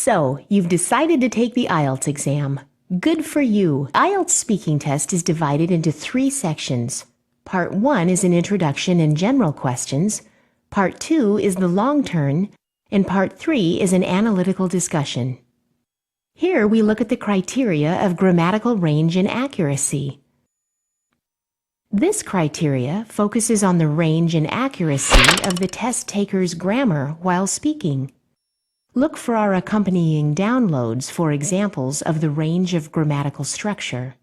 So, you've decided to take the IELTS exam. Good for you! IELTS speaking test is divided into 3 sections. Part 1 is an introduction and general questions. Part 2 is the long turn. And Part 3 is an analytical discussion. Here we look at the criteria of grammatical range and accuracy. This criteria focuses on the range and accuracy of the test taker's grammar while speaking. Look for our accompanying downloads for examples of the range of grammatical structure.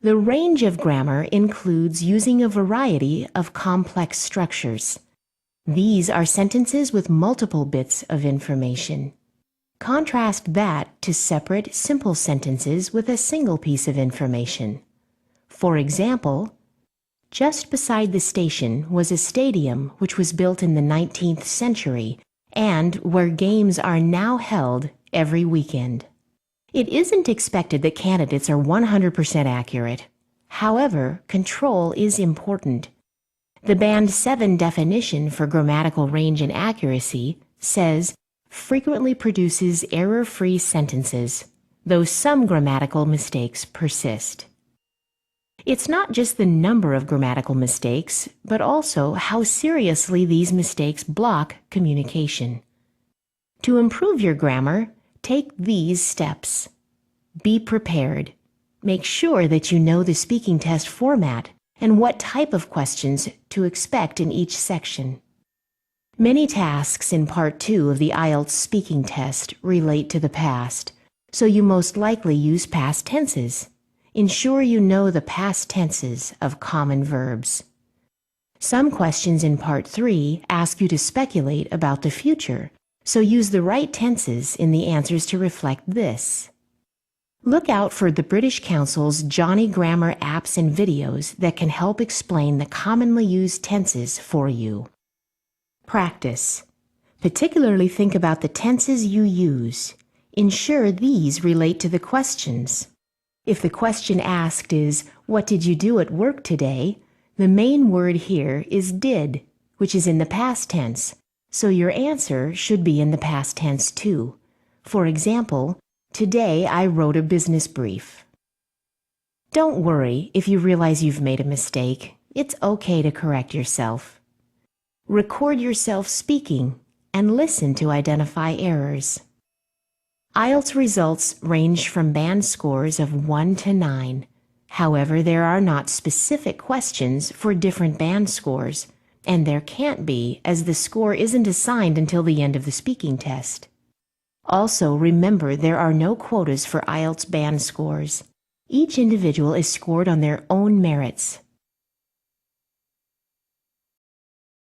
The range of grammar includes using a variety of complex structures. These are sentences with multiple bits of information. Contrast that to separate, simple sentences with a single piece of information. For example, just beside the station was a stadium which was built in the 19th century and where games are now held every weekend. It isn't expected that candidates are 100% accurate. However, control is important. The Band 7 definition for grammatical range and accuracy says, frequently produces error-free sentences, though some grammatical mistakes persist. It's not just the number of grammatical mistakes, but also how seriously these mistakes block communication. To improve your grammar, take these steps. Be prepared. Make sure that you know the speaking test format and what type of questions to expect in each section. Many tasks in Part 2 of the IELTS speaking test relate to the past, so you most likely use past tenses. Ensure you know the past tenses of common verbs. Some questions in Part 3 ask you to speculate about the future, so use the right tenses in the answers to reflect this. Look out for the British Council's Johnny Grammar apps and videos that can help explain the commonly used tenses for you. Practice. Particularly think about the tenses you use. Ensure these relate to the questions. If the question asked is, "What did you do at work today?" the main word here is did, which is in the past tense, so your answer should be in the past tense too. For example, today I wrote a business brief. Don't worry if you realize you've made a mistake. It's okay to correct yourself. Record yourself speaking and listen to identify errors. IELTS results range from band scores of 1 to 9. However, there are not specific questions for different band scores, and there can't be, as the score isn't assigned until the end of the speaking test. Also, remember there are no quotas for IELTS band scores. Each individual is scored on their own merits.